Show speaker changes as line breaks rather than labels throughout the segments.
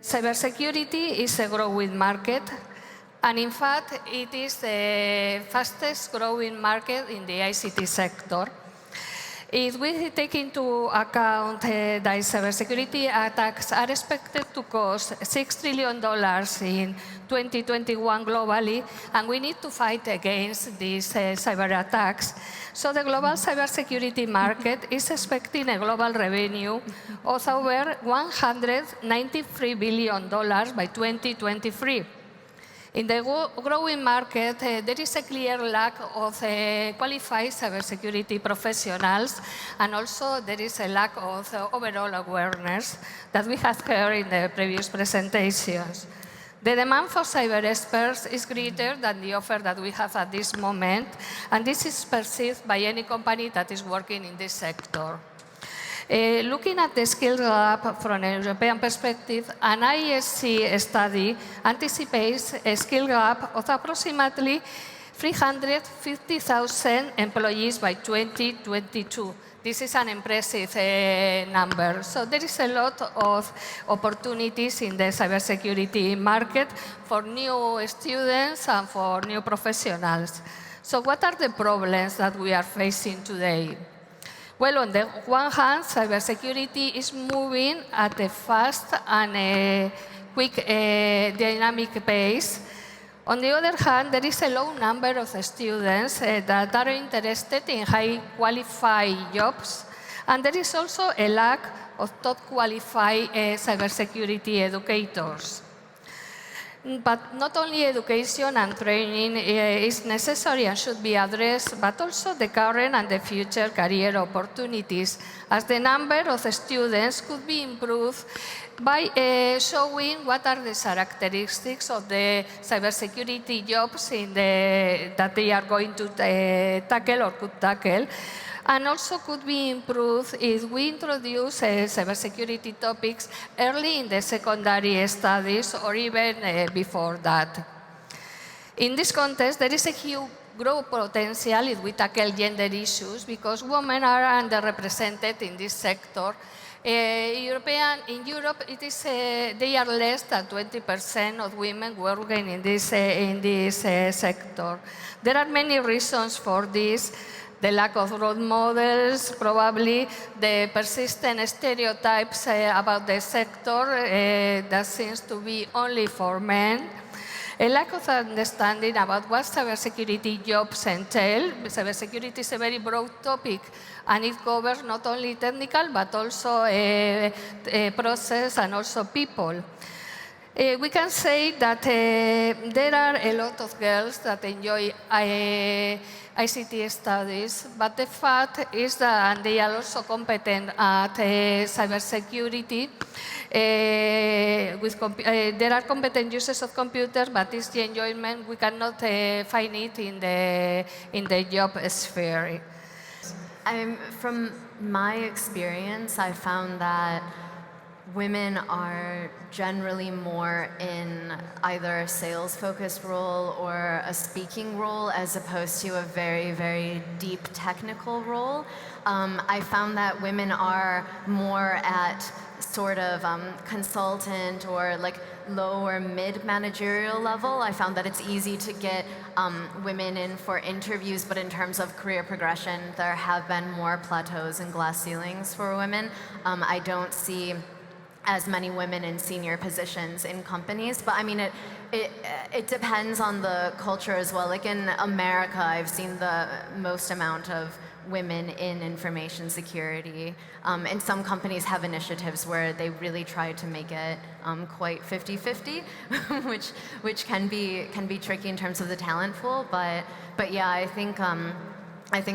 Cybersecurity is a growing market, and in fact, it is the fastest growing market in the ICT sector. If we take into account that cybersecurity attacks are expected to cost $6 trillion in 2021 globally, and we need to fight against these cyber attacks. So the global cybersecurity market is expecting a global revenue of over $193 billion by 2023. In the growing market, there is a clear lack of qualified cybersecurity professionals, and also there is a lack of overall awareness that we have heard in the previous presentations. The demand for cyber experts is greater than the offer that we have at this moment, and this is perceived by any company that is working in this sector. Looking at the skill gap from a European perspective, an ISC study anticipates a skill gap of approximately 350,000 employees by 2022. This is an impressive number. So there is a lot of opportunities in the cybersecurity market for new students and for new professionals. So what are the problems that we are facing today? Well, on the one hand, cybersecurity is moving at a fast and a quick dynamic pace. On the other hand, there is a low number of students that are interested in high qualified jobs, and there is also a lack of top qualified cybersecurity educators. But not only education and training is necessary and should be addressed, but also the current and the future career opportunities, as the number of students could be improved by showing what are the characteristics of the cybersecurity jobs that they are going to tackle or could tackle. And also could be improved if we introduce cybersecurity topics early in the secondary studies or even before that. In this context, there is a huge growth potential if we tackle gender issues because women are underrepresented in this sector. In Europe, they are less than 20% of women working in this sector. There are many reasons for this. The lack of role models, probably the persistent stereotypes about the sector that seems to be only for men, a lack of understanding about what cybersecurity jobs entail. Cybersecurity is a very broad topic, and it covers not only technical, but also process and also people. We can say that there are a lot of girls that enjoy ICT studies, but the fact is that they are also competent at cybersecurity. There are competent users of computers, but it's the enjoyment. We cannot find it in the job sphere.
From my experience, I found that women are generally more in either a sales-focused role or a speaking role as opposed to a very, very deep technical role. I found that women are more at sort of consultant or like low or mid-managerial level. I found that it's easy to get women in for interviews, but in terms of career progression, there have been more plateaus and glass ceilings for women. I don't see as many women in senior positions in companies, but I mean it depends on the culture as well. Like in America, I've seen the most amount of women in information security, and some companies have initiatives where they really try to make it quite 50-50, which can be tricky in terms of the talent pool. But yeah, I think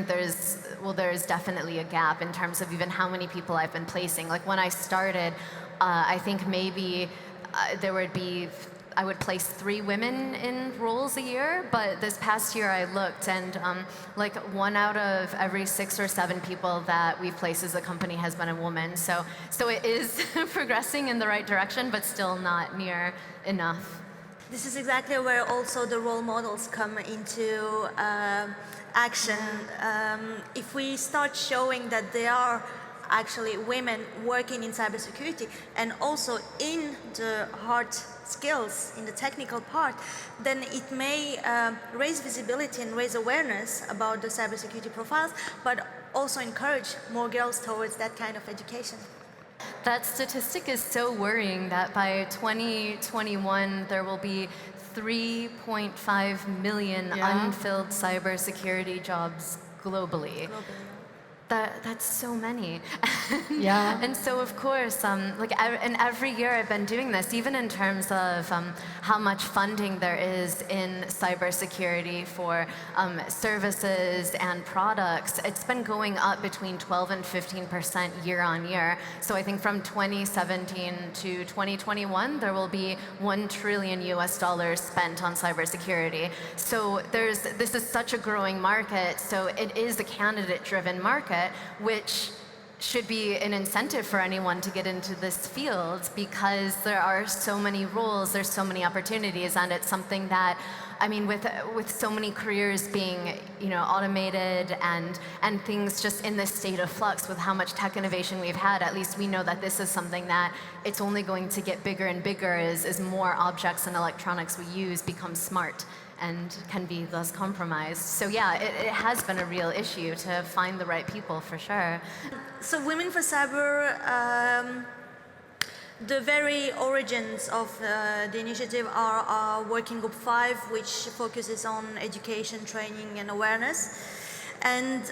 there's definitely a gap in terms of even how many people I've been placing. Like when I started, I think maybe I would place 3 women in roles a year, but this past year I looked and like 1 out of every 6 or 7 people that we've placed as a company has been a woman. So it is progressing in the right direction, but still not near enough.
This is exactly where also the role models come into action. If we start showing that there are actually women working in cybersecurity and also in the hard skills, in the technical part, then it may raise visibility and raise awareness about the cybersecurity profiles, but also encourage more girls towards that kind of education.
That statistic is so worrying that by 2021 there will be 3.5 million unfilled cybersecurity jobs globally. That's so many. And so of course, and every year I've been doing this, even in terms of how much funding there is in cybersecurity for services and products. It's been going up between 12 and 15% year on year. So I think from 2017 to 2021, there will be $1 trillion spent on cybersecurity. So this is such a growing market. So it is a candidate-driven market, which should be an incentive for anyone to get into this field because there are so many roles, there's so many opportunities, and it's something that, I mean, with so many careers being, automated and things just in this state of flux with how much tech innovation we've had, at least we know that this is something that it's only going to get bigger and bigger as more objects and electronics we use become smart and can be thus compromised. So yeah, it has been a real issue to find the right people for sure.
So Women for Cyber, the very origins of the initiative are our Working Group 5, which focuses on education, training and awareness. And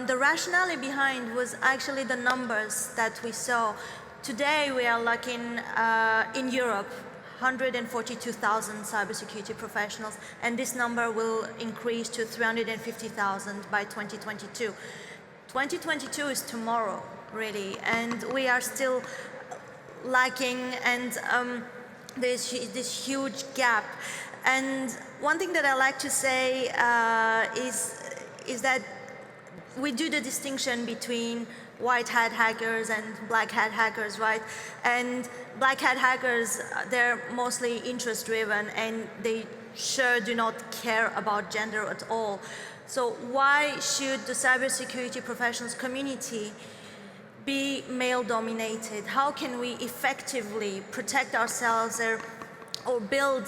the rationale behind was actually the numbers that we saw. Today we are lacking in Europe 142,000 cybersecurity professionals, and this number will increase to 350,000 by 2022. 2022 is tomorrow, really, and we are still lacking, and there's this huge gap. And one thing that I like to say is that we do the distinction between white hat hackers and black hat hackers, right? And black hat hackers, they're mostly interest driven and they sure do not care about gender at all. So why should the cybersecurity professionals community be male dominated? How can we effectively protect ourselves or build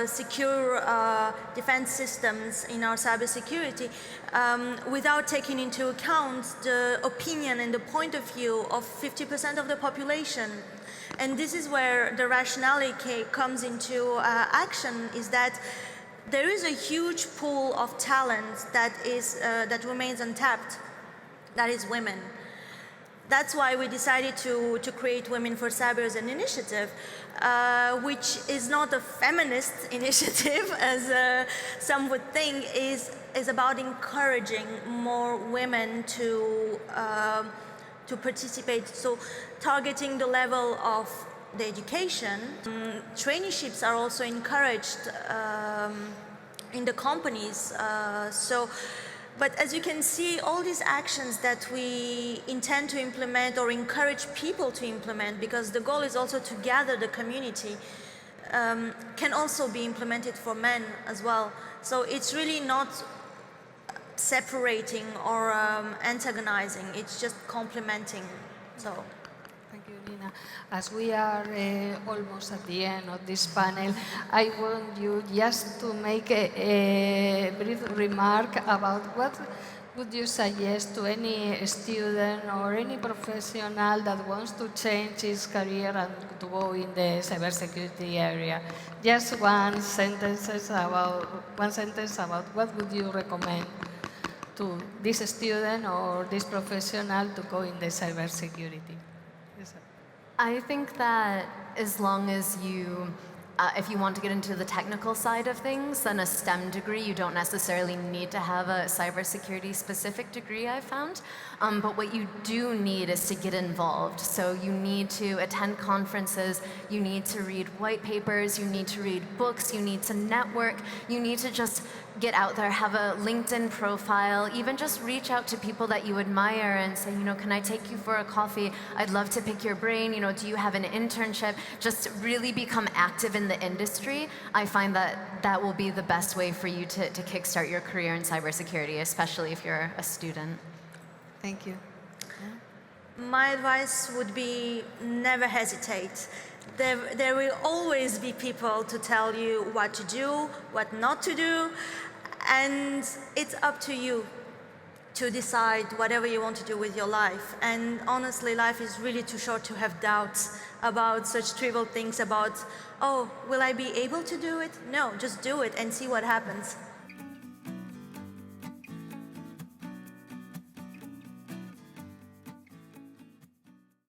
secure defense systems in our cybersecurity without taking into account the opinion and the point of view of 50% of the population? And this is where the rationale comes into action, is that there is a huge pool of talent that remains untapped, that is women. That's why we decided to create Women for Cyber as an initiative, which is not a feminist initiative, as some would think, is about encouraging more women to participate. So targeting the level of the education. Traineeships are also encouraged in the companies. But as you can see, all these actions that we intend to implement or encourage people to implement, because the goal is also to gather the community, can also be implemented for men as well. So it's really not separating or antagonizing, it's just complementing. So.
Thank you, Nina. As we are almost at the end of this panel, I want you just to make a brief remark about what would you suggest to any student or any professional that wants to change his career and to go in the cybersecurity area. Just one sentence about what would you recommend to this student or this professional to go in the cybersecurity.
I think that as long as you, if you want to get into the technical side of things, then a STEM degree, you don't necessarily need to have a cybersecurity specific degree, I found. But what you do need is to get involved. So you need to attend conferences, you need to read white papers, you need to read books, you need to network, you need to just get out there, have a LinkedIn profile, even just reach out to people that you admire and say, can I take you for a coffee? I'd love to pick your brain. Do you have an internship? Just really become active in the industry. I find that will be the best way for you to kickstart your career in cybersecurity, especially if you're a student.
Thank you.
my advice would be never hesitate. There will always be people to tell you what to do, what not to do, and it's up to you to decide whatever you want to do with your life. And honestly, life is really too short to have doubts about such trivial things about, oh, will I be able to do it? No, just do it and see what happens.